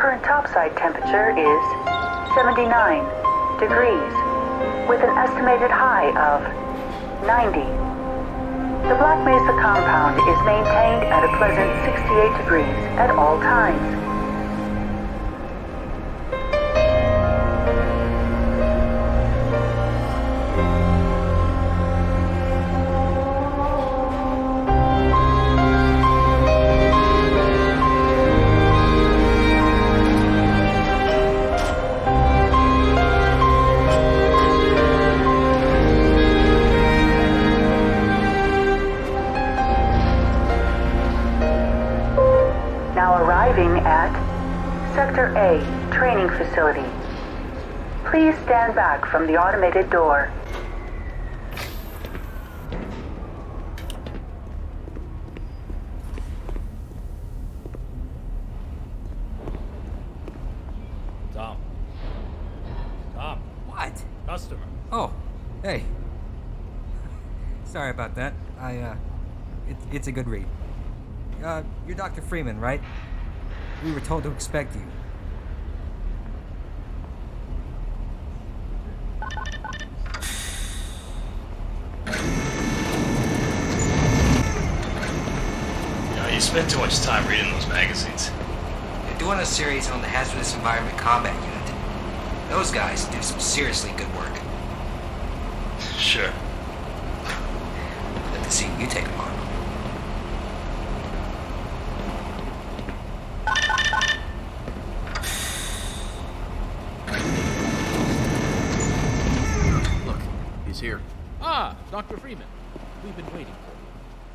current topside temperature is 79 degrees, with an estimated high of 90. The Black Mesa compound is maintained at a pleasant 68 degrees at all times. Arriving at Sector A Training Facility. Please stand back from the automated door. Tom. Tom. What? Customer. Oh, hey. Sorry about that. It's a good read. You're Dr. Freeman, right? We were told to expect you. You spend too much time reading those magazines. They're doing a series on the Hazardous Environment Combat Unit. Those guys do some seriously good work. Sure. Let me see you take them on. Here. Ah, Dr. Freeman. We've been waiting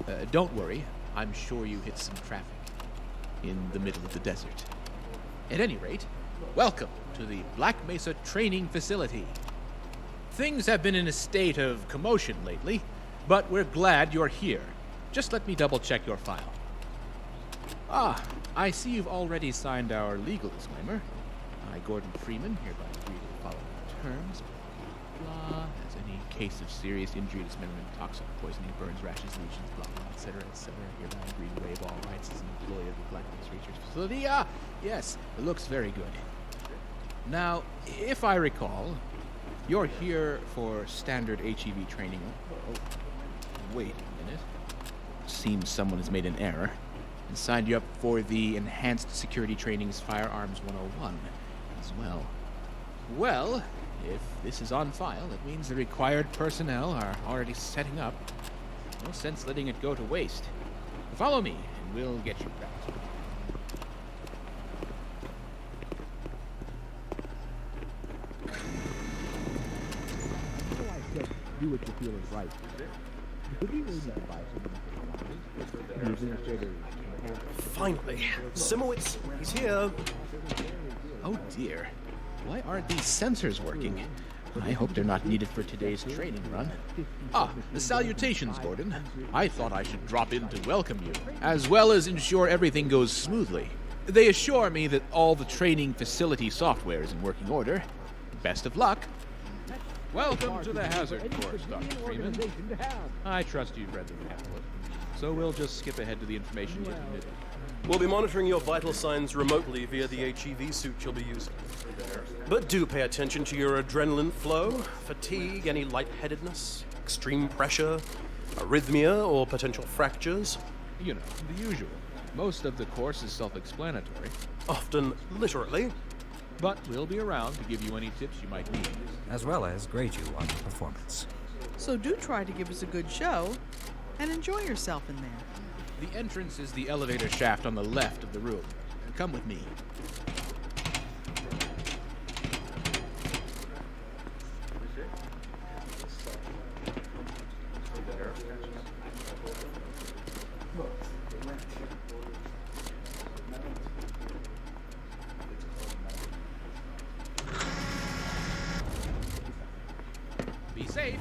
for you. Don't worry. I'm sure you hit some traffic in the middle of the desert. At any rate, welcome to the Black Mesa Training Facility. Things have been in a state of commotion lately, but we're glad you're here. Just let me double-check your file. Ah, I see you've already signed our legal disclaimer. I, Gordon Freeman, hereby agree to the following terms. Blah, as any case of serious injury, dismemberment, toxic poisoning, burns, rashes, lesions, blah, blah, etc., etc. Hereby agree to waive all rights as an employee of the Black Mesa Research Facility. Ah, yes, it looks very good. Now, if I recall, you're here for standard HEV training. Oh, wait a minute. Seems someone has made an error and signed you up for the Enhanced Security Training's Firearms 101 as well. Well, if this is on file, it means the required personnel are already setting up. No sense letting it go to waste. Follow me, and we'll get you prepped. Do what you feel is right. Finally. Simowitz, he's here. Oh dear. Why aren't these sensors working? I hope they're not needed for today's training run. Ah, the salutations, Gordon. I thought I should drop in to welcome you, as well as ensure everything goes smoothly. They assure me that all the training facility software is in working order. Best of luck. Welcome to the hazard course, Dr. Freeman. I trust you've read the pamphlet, so we'll just skip ahead to the information you admitted. We'll be monitoring your vital signs remotely via the HEV suit you'll be using. But do pay attention to your adrenaline flow, fatigue, any lightheadedness, extreme pressure, arrhythmia, or potential fractures. You know, the usual. Most of the course is self-explanatory. Often literally. But we'll be around to give you any tips you might need. As well as grade you on your performance. So do try to give us a good show and enjoy yourself in there. The entrance is the elevator shaft on the left of the room. Come with me. Be safe.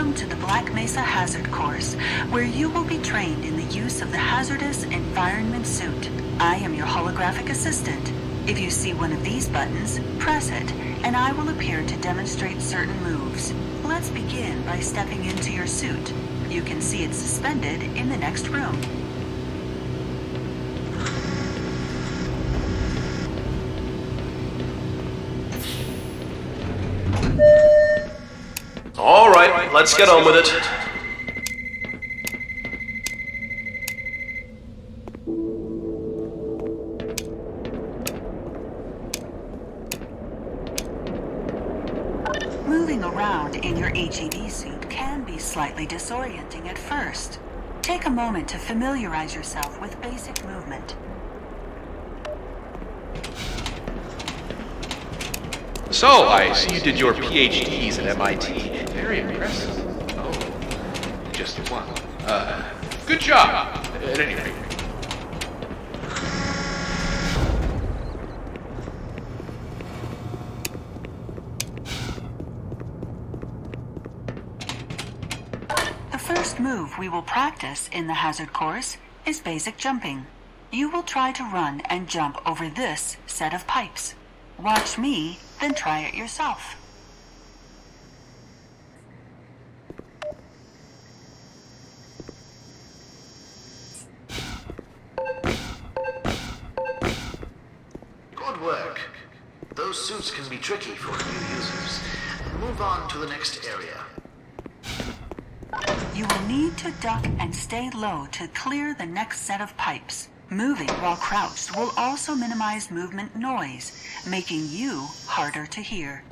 Welcome to the Black Mesa Hazard Course, where you will be trained in the use of the hazardous environment suit. I am your holographic assistant. If you see one of these buttons, press it, and I will appear to demonstrate certain moves. Let's begin by stepping into your suit. You can see it suspended in the next room. All right, let's get on with it. Moving around in your HEV suit can be slightly disorienting at first. Take a moment to familiarize yourself with basic movement. So, I see you did your PhDs at MIT. Very impressive. Oh, just one. Good job, at any rate. The first move we will practice in the hazard course is basic jumping. You will try to run and jump over this set of pipes. Watch me, then try it yourself. Good work. Those suits can be tricky for new users. Move on to the next area. You will need to duck and stay low to clear the next set of pipes. Moving while crouched will also minimize movement noise, making you harder to hear.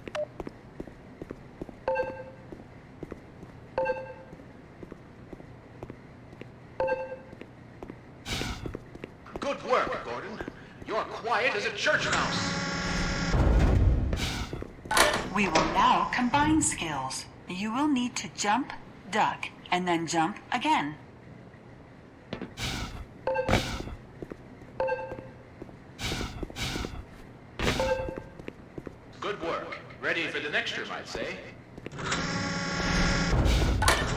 Good work, Gordon. You're quiet as a church mouse. We will now combine skills. You will need to jump, duck, and then jump again. Good work. Ready for the next room, I'd say.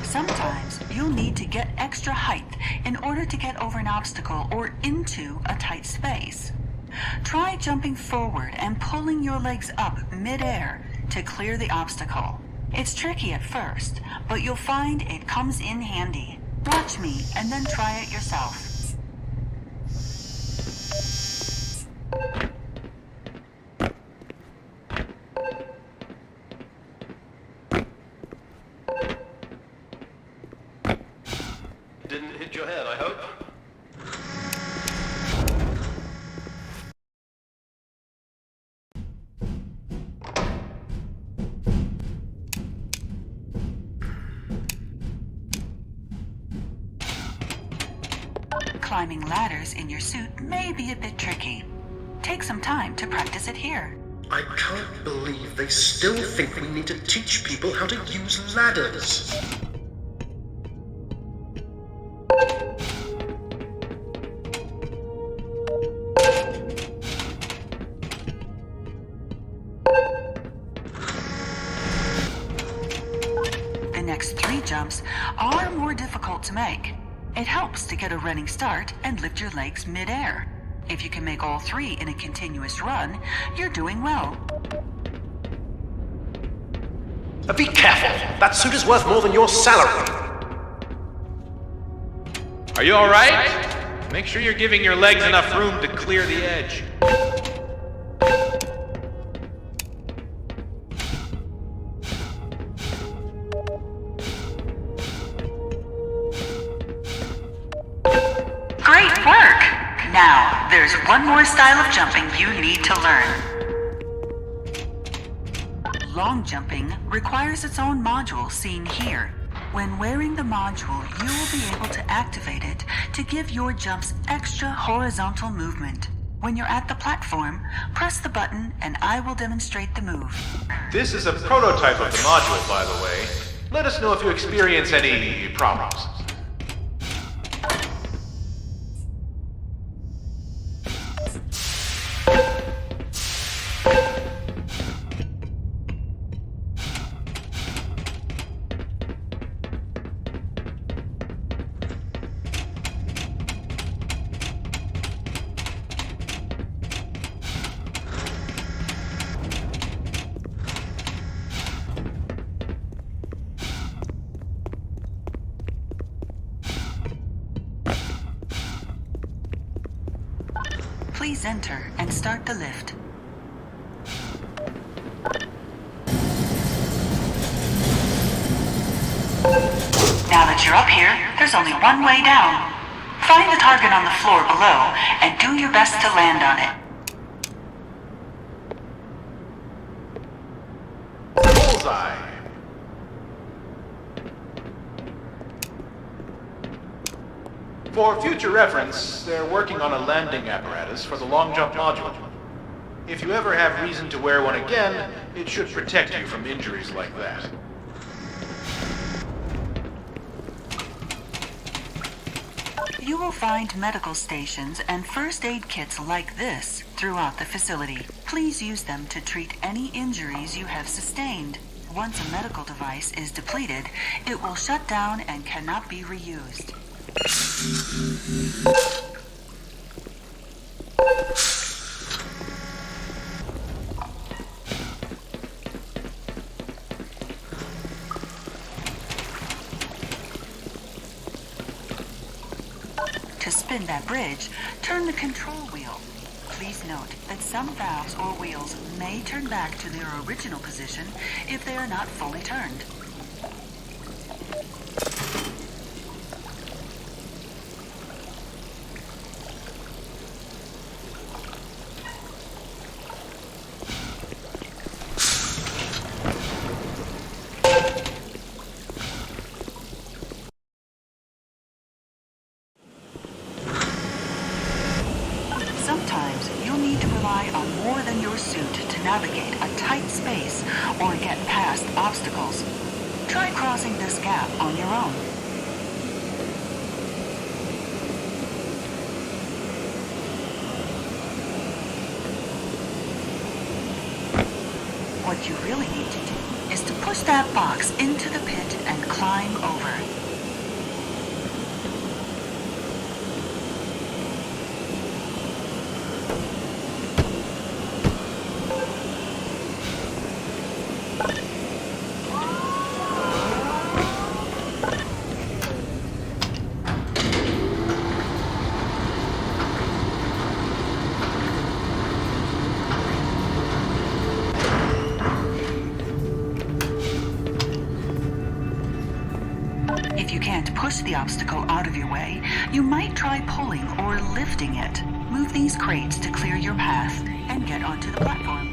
Sometimes you'll need to get extra height in order to get over an obstacle or into a tight space. Try jumping forward and pulling your legs up mid-air to clear the obstacle. It's tricky at first, but you'll find it comes in handy. Watch me and then try it yourself. Didn't hit your head, I hope. Climbing ladders in your suit may be a bit tricky. Take some time to practice it here. I can't believe they still think we need to teach people how to use ladders. The next 3 jumps are more difficult to make. It helps to get a running start and lift your legs mid-air. If you can make all 3 in a continuous run, you're doing well. Be careful! That suit is worth more than your salary! Are you alright? Make sure you're giving your legs enough room to clear the edge. Great work! Now, there's one more style of jumping you need to learn. Long jumping requires its own module seen here. When wearing the module, you will be able to activate it to give your jumps extra horizontal movement. When you're at the platform, press the button and I will demonstrate the move. This is a prototype of the module, by the way. Let us know if you experience any problems. please enter and start the lift. Now that you're up here, there's only one way down. Find the target on the floor below and do your best to land on it. Bullseye! For future reference, they're working on a landing apparatus for the long jump module. If you ever have reason to wear one again, it should protect you from injuries like that. You will find medical stations and first aid kits like this throughout the facility. Please use them to treat any injuries you have sustained. Once a medical device is depleted, it will shut down and cannot be reused. To spin that bridge, turn the control wheel. Please note that some valves or wheels may turn back to their original position if they are not fully turned. Sometimes you'll need to rely on more than your suit to navigate a tight space or get past obstacles. Try crossing this gap on your own. What you really need to do is to push that box into the pit and climb over. If you can't push the obstacle out of your way, you might try pulling or lifting it. Move these crates to clear your path and get onto the platform.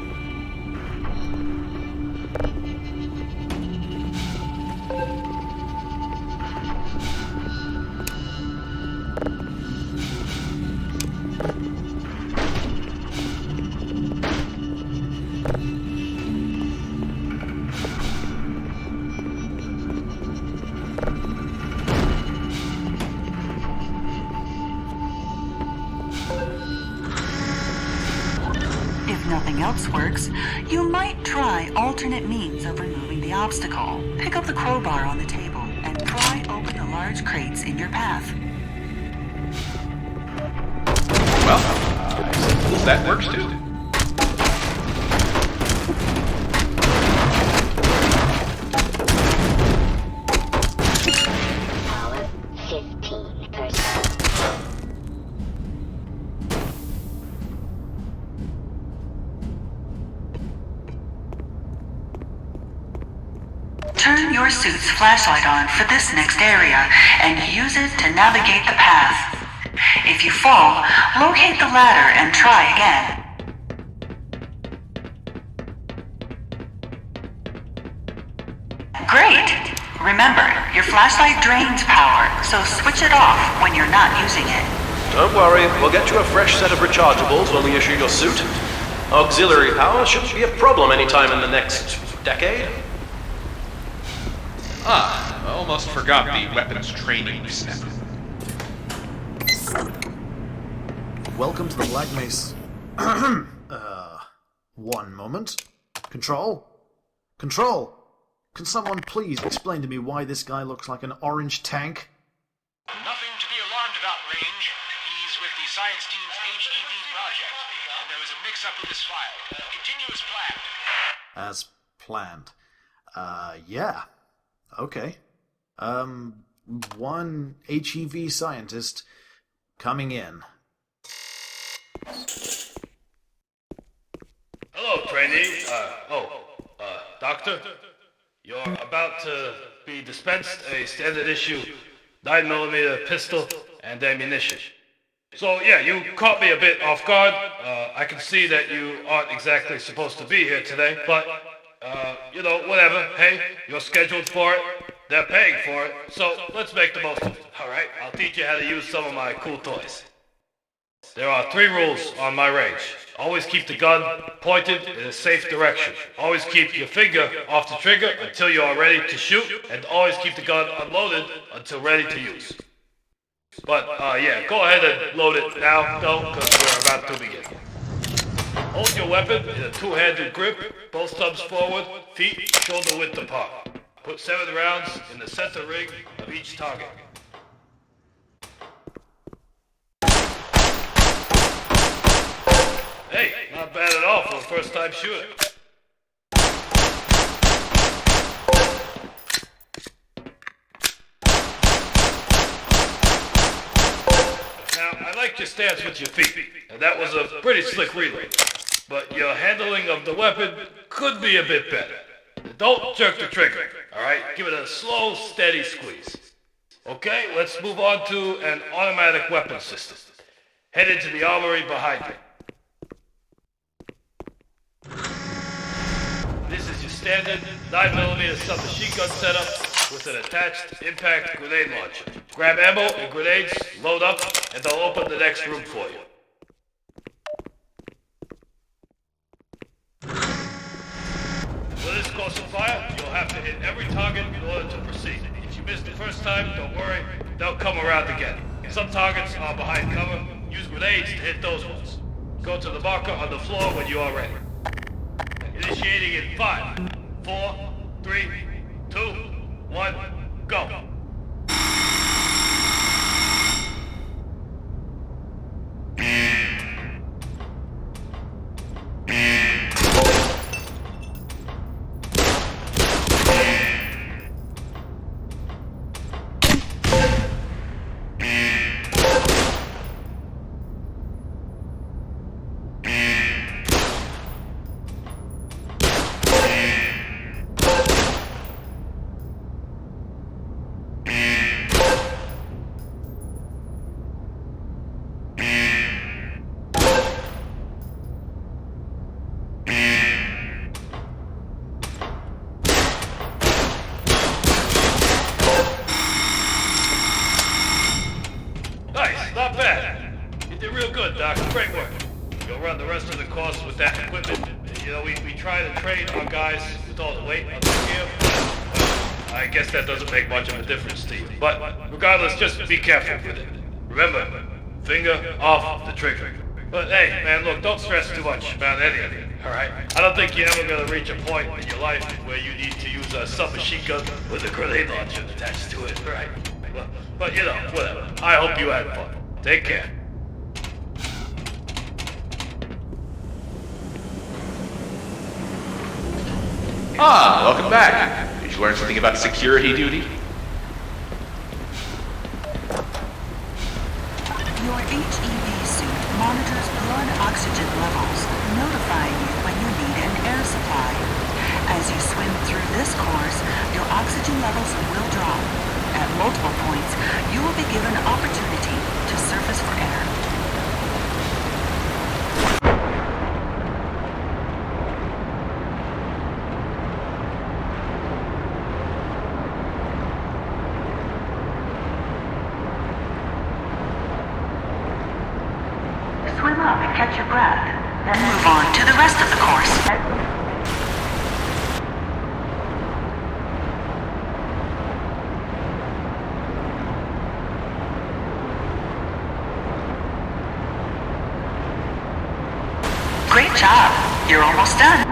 If nothing else works, you might try alternate means of removing the obstacle. Pick up the crowbar on the table and pry open the large crates in your path. Well, I suppose that works too. Power 15%. Turn your suit's flashlight on for this next area and use it to navigate the path. If you fall, locate the ladder and try again. Great! Remember, your flashlight drains power, so switch it off when you're not using it. Don't worry, we'll get you a fresh set of rechargeables when we issue your suit. Auxiliary power shouldn't be a problem anytime in the next decade. Ah, I almost forgot the weapons training step. Welcome to the Black Mesa. One moment. Control? Control! Can someone please explain to me why this guy looks like an orange tank? Nothing to be alarmed about, Range. He's with the science team's HEV project, and there was a mix-up with his file. Continue as planned. As planned. Yeah. Okay. One HEV scientist coming in. Doctor, you're about to be dispensed a standard issue 9mm pistol and ammunition. So yeah, you caught me a bit off guard. I can see that you aren't exactly supposed to be here today, but, whatever. Hey, you're scheduled for it. They're paying for it, so let's make the most of it. Alright, I'll teach you how to use some of my cool toys. There are 3 rules on my range. Always keep the gun pointed in a safe direction. Always keep your finger off the trigger until you are ready to shoot, and always keep the gun unloaded until ready to use. But, go ahead and load it now, though, because we're about to begin. Hold your weapon in a 2-handed grip, both thumbs forward, feet shoulder width apart. Put 7 rounds in the center ring of each target. Hey, not bad at all for a first-time shooter. Now, I like your stance with your feet, and that was a pretty slick reload. But your handling of the weapon could be a bit better. Don't jerk the trigger, alright? Give it a slow, steady squeeze. Okay, let's move on to an automatic weapon system. Head into the armory behind you. This is your standard 9mm submachine gun setup with an attached impact grenade launcher. Grab ammo and grenades, load up, and they'll open the next room for you. For this course of fire, you'll have to hit every target in order to proceed. If you miss the first time, don't worry, they'll come around again. Some targets are behind cover. Use grenades to hit those ones. Go to the marker on the floor when you are ready. Initiating in 5, 4, 3, 2, 1, go. Not bad. You did real good, Doc. Great work. You'll run the rest of the course with that equipment. You know, we try to train our guys with all the weight on the gear. I guess that doesn't make much of a difference to you. But regardless, just be careful with it. Remember, finger off the trigger. But hey, man, look, don't stress too much about any of it, alright? I don't think you're ever gonna reach a point in your life where you need to use a submachine gun with a grenade launcher attached to it, right? But you know, whatever. I hope you had fun. Take care. Welcome back. Did you learn something about security duty? Your HEV suit monitors blood oxygen levels, notifying you when you need an air supply. As you swim through this course, your oxygen levels will drop. At multiple points, you will be given opportunity to surface for air. Swim up and catch your breath. Then move on to the rest of the course. Great job. You're almost done.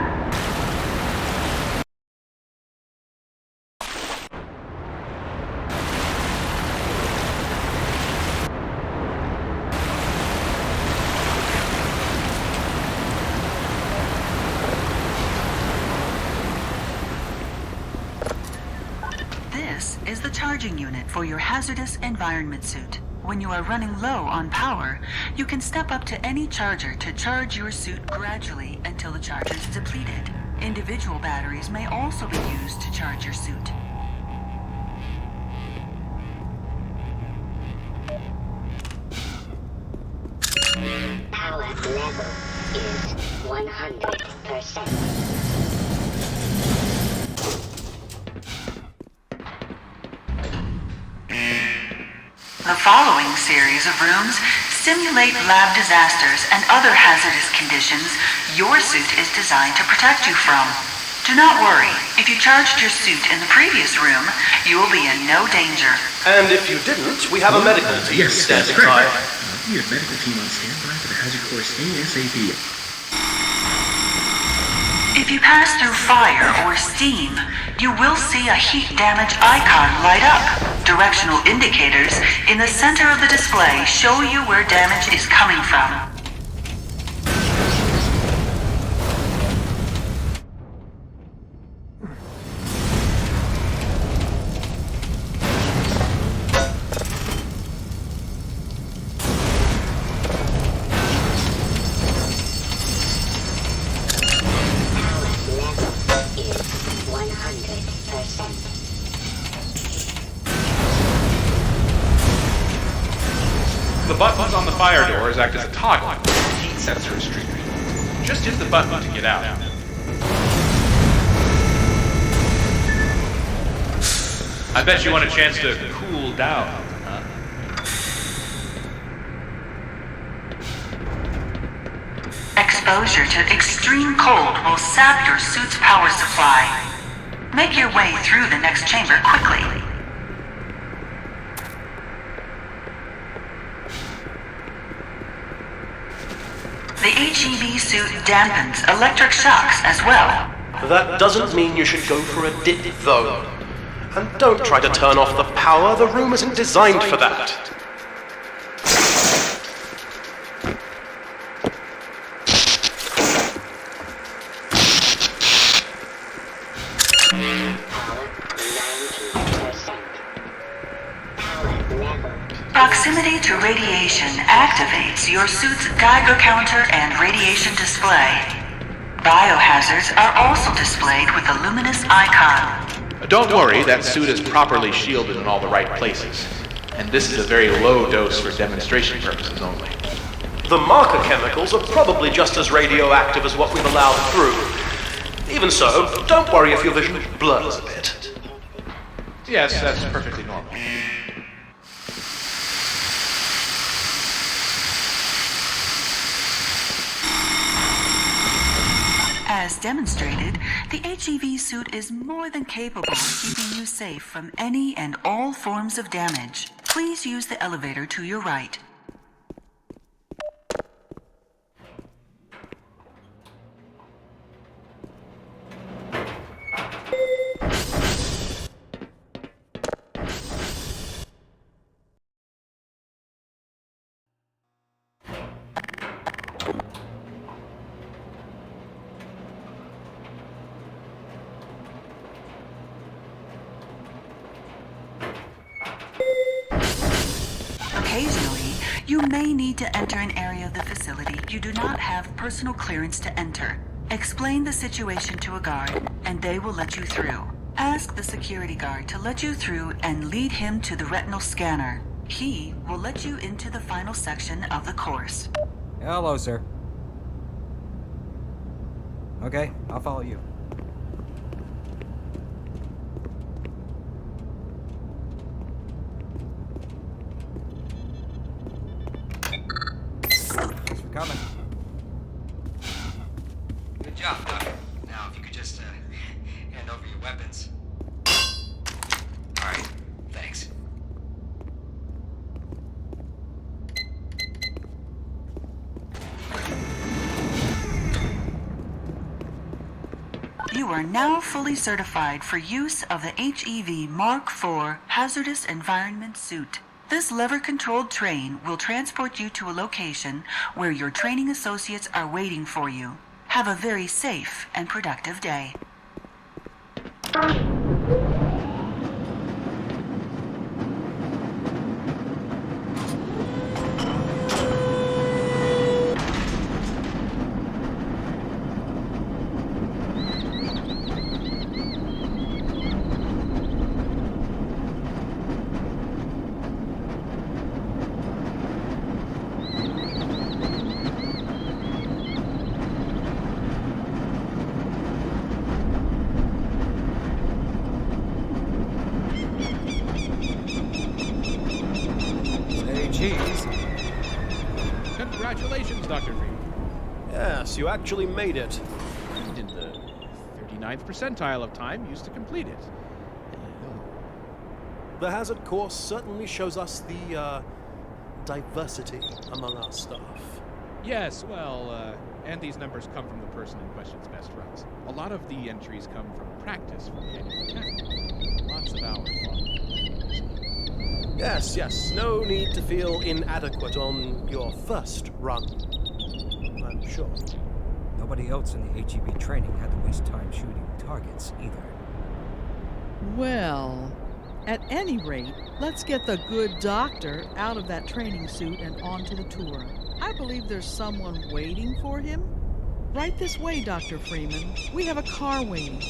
This is the charging unit for your hazardous environment suit. When you are running low on power, you can step up to any charger to charge your suit gradually until the charge is depleted. Individual batteries may also be used to charge your suit. Power level is 100%. The following series of rooms simulate lab disasters and other hazardous conditions your suit is designed to protect you from. Do not worry. If you charged your suit in the previous room, you will be in no danger. And if you didn't, we have a medical team standing by. We have medical team on standby for the hazard course ASAP. If you pass through fire or steam, you will see a heat damage icon light up. Directional indicators in the center of the display show you where damage is coming from. The buttons on the fire doors act as a toggle when the heat sensor is triggered. Just hit the button to get out. I bet you want a chance to cool down, huh? Exposure to extreme cold will sap your suit's power supply. Make your way through the next chamber quickly. The HEV suit dampens electric shocks as well. That doesn't mean you should go for a dip, though. And don't try to turn off the power. The room isn't designed for that. Proximity to radiation activates your suit's Geiger counter and radiation display. Biohazards are also displayed with a luminous icon. Don't worry, that suit is properly shielded in all the right places. And this is a very low dose for demonstration purposes only. The marker chemicals are probably just as radioactive as what we've allowed through. Even so, don't worry if your vision blurs a bit. Yes, that's perfectly normal. As demonstrated, the HEV suit is more than capable of keeping you safe from any and all forms of damage. Please use the elevator to your right. Occasionally, you may need to enter an area of the facility you do not have personal clearance to enter. Explain the situation to a guard, and they will let you through. Ask the security guard to let you through and lead him to the retinal scanner. He will let you into the final section of the course. Hello, sir. Okay, I'll follow you. Thanks for coming. Good job, Doc. Now, if you could just hand over your weapons. All right, thanks. You are now fully certified for use of the HEV Mark IV Hazardous Environment Suit. This lever-controlled train will transport you to a location where your training associates are waiting for you. Have a very safe and productive day. you actually made it. And in the 39th percentile of time used to complete it. The hazard course certainly shows us the, diversity among our staff. Yes, well, and these numbers come from the person in question's best runs. A lot of the entries come from practice from annual academy. Lots of hours long. Yes, no need to feel inadequate on your first run, I'm sure. Nobody else in the HEB training had to waste time shooting targets either. Well, at any rate, let's get the good doctor out of that training suit and onto the tour. I believe there's someone waiting for him. Right this way, Dr. Freeman. We have a car waiting.